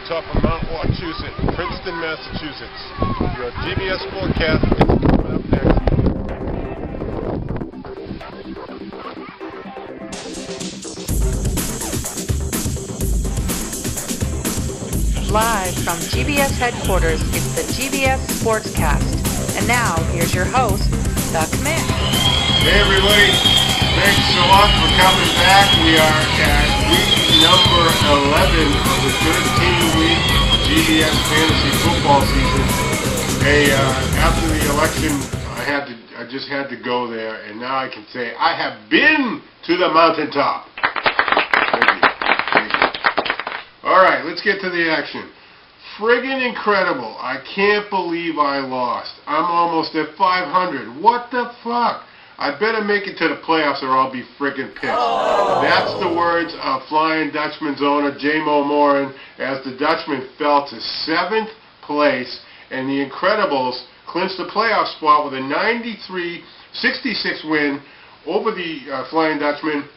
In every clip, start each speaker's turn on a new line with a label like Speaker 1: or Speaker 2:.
Speaker 1: top of Mount Wachusett, Princeton, Massachusetts. Your GBS Sportscast is coming up next.
Speaker 2: Live from GBS headquarters, it's the GBS Sportscast. And now, here's your host, the Commit.
Speaker 1: Hey everybody, thanks a lot for coming back. We are at week number 11 of the 13-week GBS fantasy football season. Hey, after the election, I just had to go there, and now I can say I have been to the mountaintop. Thank you. All right, let's get to the action. Friggin' incredible. I can't believe I lost. I'm almost at 500. What the fuck? I better make it to the playoffs or I'll be friggin' pissed. Oh. That's the words of Flying Dutchman's owner, J-Mo Morin, as the Dutchman fell to 7th place, and the Incredibles clinched the playoff spot with a 93-66 win over the Flying Dutchman.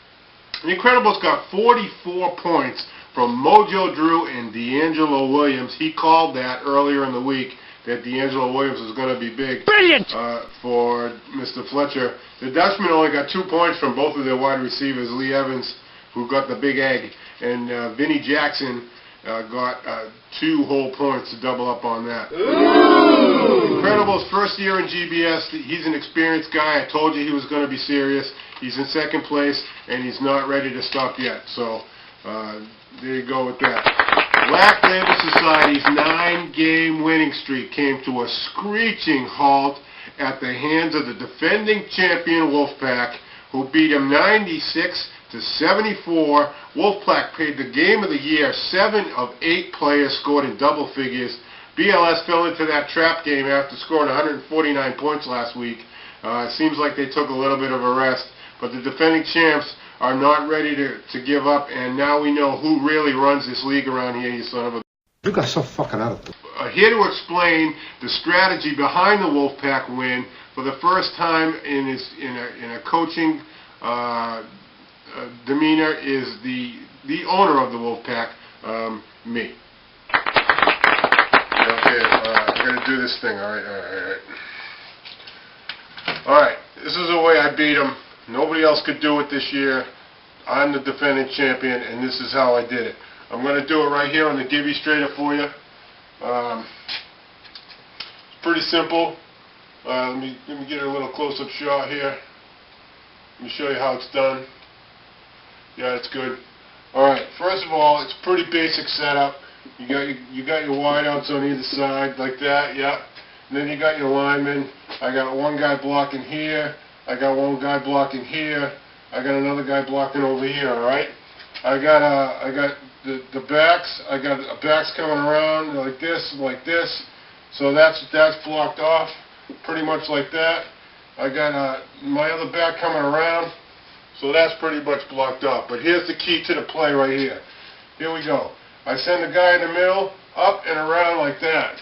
Speaker 1: The Incredibles got 44 points from Mojo Drew and D'Angelo Williams. He called that earlier in the week, that D'Angelo Williams was going to be big. Brilliant! For Mr. Fletcher. The Dutchman only got 2 points from both of their wide receivers, Lee Evans, who got the big egg, and Vinnie Jackson got 2 whole points to double up on that. Ooh. Incredible's first year in GBS. He's an experienced guy. I told you he was going to be serious. He's in 2nd place, and he's not ready to stop yet. So there you go with that. Black Label Society's 9-game winning streak came to a screeching halt at the hands of the defending champion Wolfpack, who beat him 96-74. Wolfpack paid the game of the year. 7 of 8 players scored in double figures. BLS fell into that trap game after scoring 149 points last week. It seems like they took a little bit of a rest, but the defending champs are not ready to give up, and now we know who really runs this league around here, you son of a...
Speaker 3: You guys are so fucking out of it.
Speaker 1: Here to explain the strategy behind the Wolfpack win for the first time in a coaching demeanor is the owner of the Wolfpack, me. Okay, I'm gonna do this thing. All right. This is the way I beat him. Nobody else could do it this year. I'm the defending champion, and this is how I did it. I'm going to do it right here on the Gibby Strader for you. It's pretty simple. Let me get a little close-up shot here. Let me show you how it's done. Yeah, it's good. All right. First of all, it's a pretty basic setup. You got your wideouts on either side like that. Yeah. And then you got your linemen. I got one guy blocking here. I got one guy blocking here. I got another guy blocking over here. All right. I got the backs. I got backs coming around like this. So that's blocked off, pretty much like that. I got my other back coming around. So that's pretty much blocked off. But here's the key to the play right here. Here we go. I send the guy in the middle up and around like that.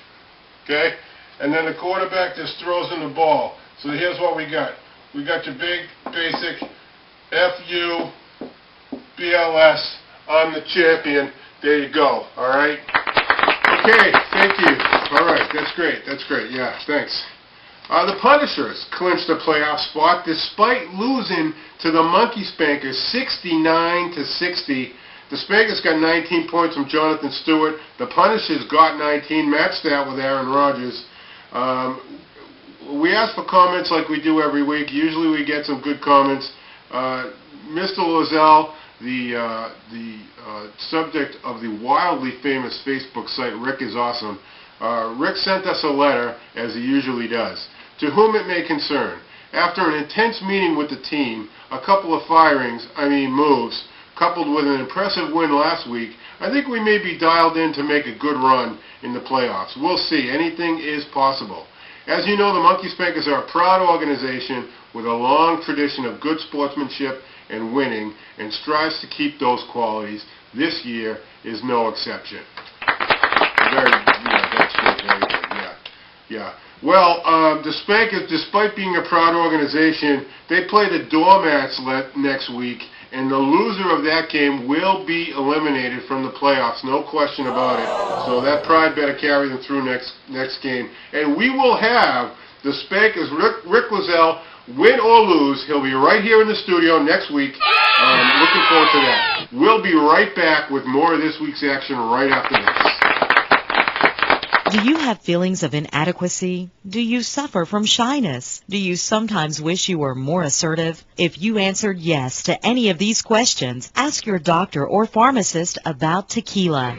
Speaker 1: Okay. And then the quarterback just throws in the ball. So here's what we got. We got your big, basic, F-U, BLS, I'm the champion. There you go, all right? Okay, thank you. All right, that's great, yeah, thanks. The Punishers clinched the playoff spot despite losing to the Monkey Spankers 69-60. The Spankers got 19 points from Jonathan Stewart. The Punishers got 19, matched that with Aaron Rodgers. We ask for comments like we do every week. Usually we get some good comments. Mr. Lozelle, the subject of the wildly famous Facebook site, Rick is Awesome. Rick sent us a letter, as he usually does. To whom it may concern, after an intense meeting with the team, a couple of moves, coupled with an impressive win last week, I think we may be dialed in to make a good run in the playoffs. We'll see. Anything is possible. As you know, the Monkey Spankers are a proud organization with a long tradition of good sportsmanship and winning, and strives to keep those qualities. This year is no exception. That's good, very good. Yeah. Well, the Spankers, despite being a proud organization, they play the Doormats next week, and the loser of that game will be eliminated from the playoffs, no question about it. So that pride better carry them through next game. And we will have the Spankers, Rick Lozelle, win or lose. He'll be right here in the studio next week. Looking forward to that. We'll be right back with more of this week's action right after this.
Speaker 4: Do you have feelings of inadequacy? Do you suffer from shyness? Do you sometimes wish you were more assertive? If you answered yes to any of these questions, ask your doctor or pharmacist about tequila.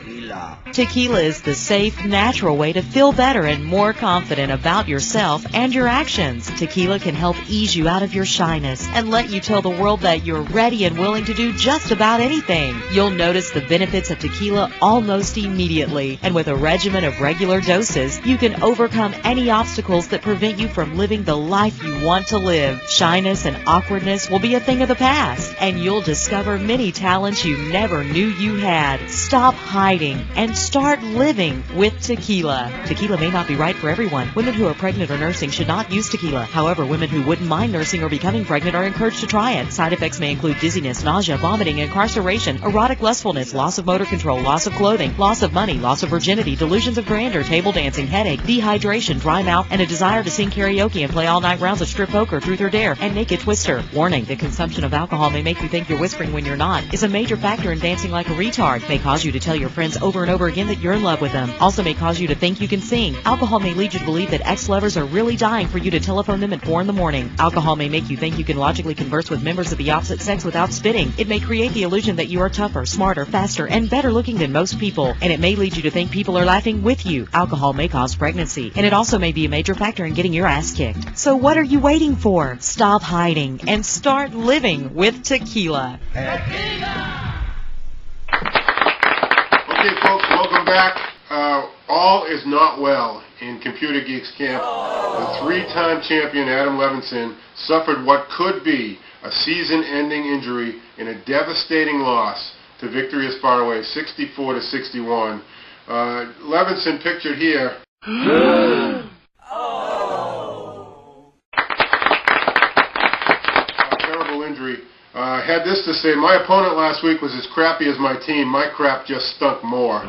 Speaker 4: Tequila is the safe, natural way to feel better and more confident about yourself and your actions. Tequila can help ease you out of your shyness and let you tell the world that you're ready and willing to do just about anything. You'll notice the benefits of tequila almost immediately, and with a regimen of regular doses, you can overcome any obstacles that prevent you from living the life you want to live. Shyness and awkwardness will be a thing of the past, and you'll discover many talents you never knew you had. Stop hiding and start living with tequila. Tequila may not be right for everyone. Women who are pregnant or nursing should not use tequila. However, women who wouldn't mind nursing or becoming pregnant are encouraged to try it. Side effects may include dizziness, nausea, vomiting, incarceration, erotic lustfulness, loss of motor control, loss of clothing, loss of money, loss of virginity, delusions of grandeur, table dancing, headache, dehydration, dry mouth, and a desire to sing karaoke and play all-night rounds of strip poker, truth or dare, and naked twister. Warning, the consumption of alcohol may make you think you're whispering when you're not, is a major factor in dancing like a retard, may cause you to tell your friends over and over again that you're in love with them, also may cause you to think you can sing. Alcohol may lead you to believe that ex-lovers are really dying for you to telephone them at 4 in the morning. Alcohol may make you think you can logically converse with members of the opposite sex without spitting. It may create the illusion that you are tougher, smarter, faster, and better looking than most people, and it may lead you to think people are laughing with you. Alcohol may cause pregnancy, and it also may be a major factor in getting your ass kicked. So what are you waiting for? Stop hiding and start living with tequila.
Speaker 1: Okay, folks, welcome back. All is not well in Computer Geeks camp. The three-time champion Adam Levinson suffered what could be a season-ending injury in a devastating loss to Victory is Far Away, 64-61. Levinson pictured here. Terrible injury. Had this to say, my opponent last week was as crappy as my team. My crap just stunk more.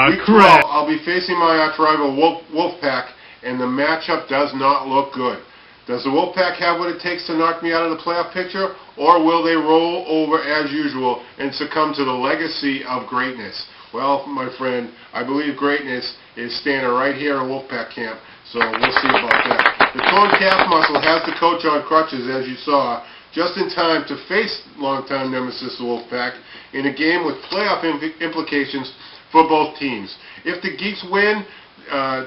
Speaker 1: Week 12, I'll be facing my arch-rival Wolfpack, and the matchup does not look good. Does the Wolfpack have what it takes to knock me out of the playoff picture, or will they roll over as usual and succumb to the legacy of greatness? Well, my friend, I believe greatness is standing right here in Wolfpack camp, so we'll see about that. The torn calf muscle has the coach on crutches, as you saw, just in time to face longtime nemesis the Wolfpack in a game with playoff implications for both teams. If the Geeks win,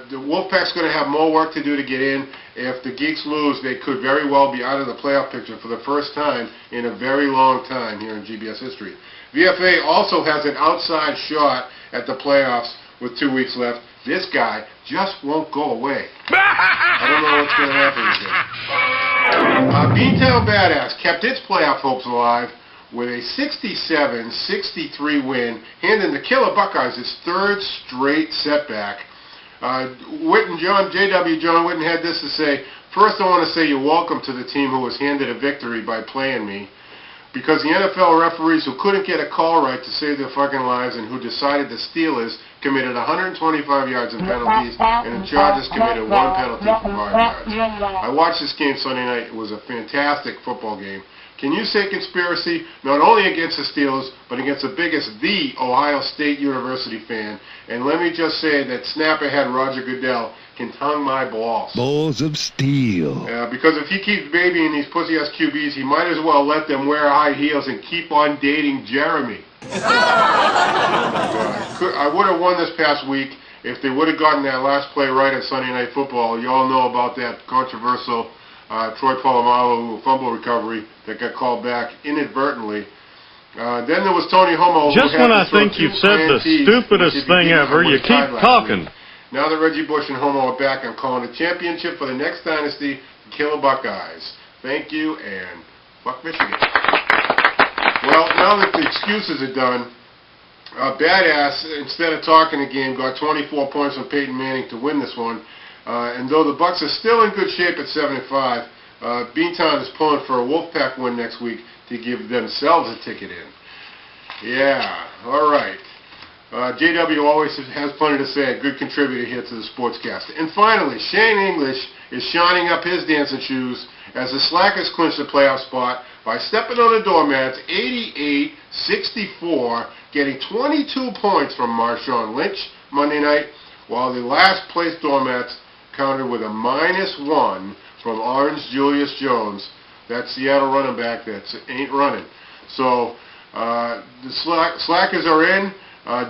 Speaker 1: the Wolfpack's going to have more work to do to get in. If the Geeks lose, they could very well be out of the playoff picture for the first time in a very long time here in GBS history. VFA also has an outside shot at the playoffs with 2 weeks left. This guy just won't go away. I don't know what's going to happen with him. Beantown Badass kept its playoff hopes alive with a 67-63 win, handing the Killer Buckeyes its third straight setback. J.W. John Witten had this to say: first, I want to say you're welcome to the team who was handed a victory by playing me. Because the NFL referees who couldn't get a call right to save their fucking lives and who decided the Steelers committed 125 yards in penalties and the Chargers committed 1 penalty for 5 yards. I watched this game Sunday night. It was a fantastic football game. Can you say conspiracy not only against the Steelers, but against the biggest, the Ohio State University fan? And let me just say that snapperhead Roger Goodell can tongue my balls.
Speaker 5: Balls of steel.
Speaker 1: Because if he keeps babying these pussy-ass QBs, he might as well let them wear high heels and keep on dating Jeremy. I would have won this past week if they would have gotten that last play right at Sunday Night Football. You all know about that controversial Troy Polamalu fumble recovery that got called back inadvertently. Then there was Tony Homo.
Speaker 6: Just when I think you've said the stupidest thing ever, you keep talking.
Speaker 1: Now that Reggie Bush and Homo are back, I'm calling a championship for the next dynasty, the Killer Buckeyes. Thank you, and fuck Michigan. Well, now that the excuses are done, Badass, instead of talking the game, got 24 points from Peyton Manning to win this one. And though the Bucs are still in good shape at 7-5, Beantown is pulling for a Wolfpack win next week, to give themselves a ticket in. Yeah, all right. JW always has plenty to say, a good contributor here to the Sportscast. And finally, Shane English is shining up his dancing shoes as the Slackers clinch the playoff spot by stepping on the doormats 88-64, getting 22 points from Marshawn Lynch Monday night, while the last place doormats countered with a -1 from Orange Julius Jones, that Seattle running back that ain't running. So the Slackers are in.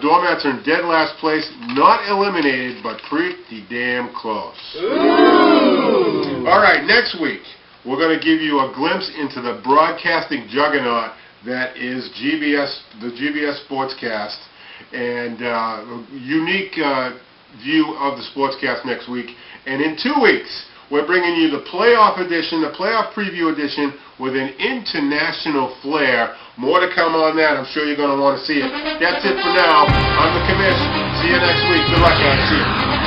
Speaker 1: Doormats are in dead last place, not eliminated, but pretty damn close. Ooh. All right, next week, we're going to give you a glimpse into the broadcasting juggernaut that is the GBS Sportscast, and a unique view of the Sportscast next week. And in 2 weeks, we're bringing you the playoff edition, the playoff preview edition, with an international flair. More to come on that. I'm sure you're going to want to see it. That's it for now. I'm the Commish. See you next week. Good luck, guys. See you.